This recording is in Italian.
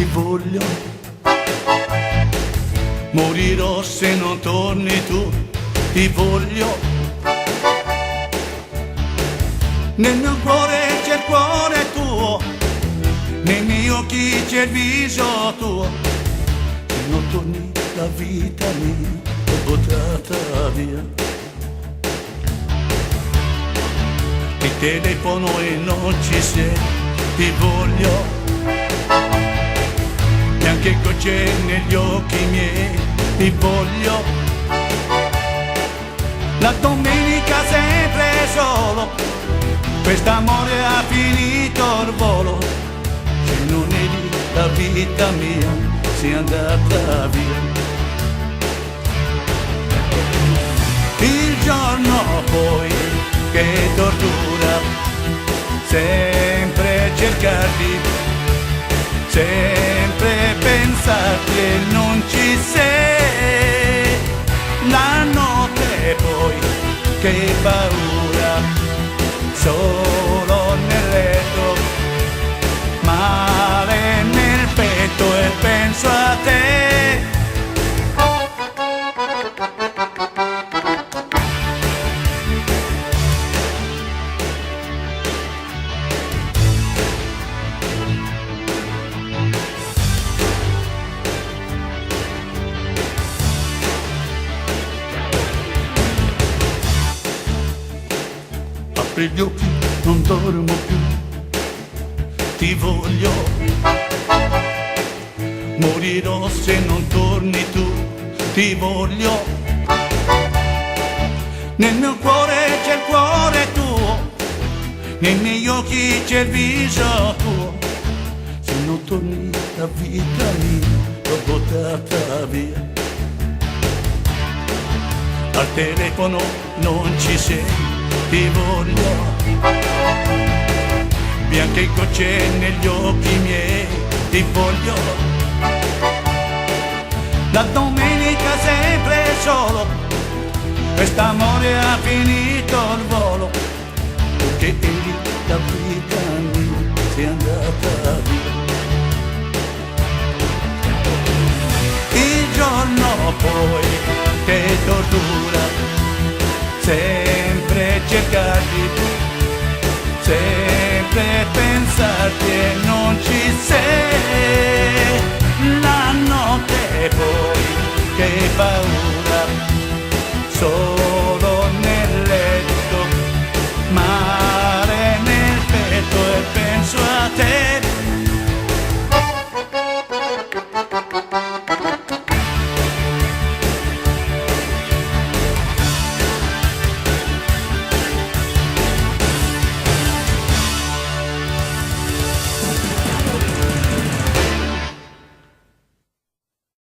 ti voglio. Morirò se non torni tu, ti voglio. Nel mio cuore c'è il cuore tuo, nei miei occhi c'è il viso tuo. Se non torni la vita mia è buttata via. Ti telefono e non ci sei, ti voglio. Bianche gocce negli occhi miei, ti voglio. La domenica sempre solo, quest'amore ha finito il volo. Se non eri la vita mia, sei andata via. Il giorno poi che tortura, sempre cercarti, sempre pensarti e non ci sei. La notte poi, che paura, solo nel letto, male nel petto e penso a te. Apri gli occhi, non dormo più, ti voglio. Morirò se non torni tu, ti voglio. Nel mio cuore c'è il cuore tuo, nei miei occhi c'è il viso tuo. Se non torni la vita mia, l'ho buttata via. Al telefono non ci sei, ti voglio. Bianche gocce negli occhi miei, ti voglio. La domenica sempre solo, quest'amore ha finito il volo. Perché eri la vita mia, sei andata via. Il giorno poi che tortura, sempre cercarti, sempre pensarti e non ci sei. La notte poi, che paura, solo nel letto, mare nel petto e penso a te.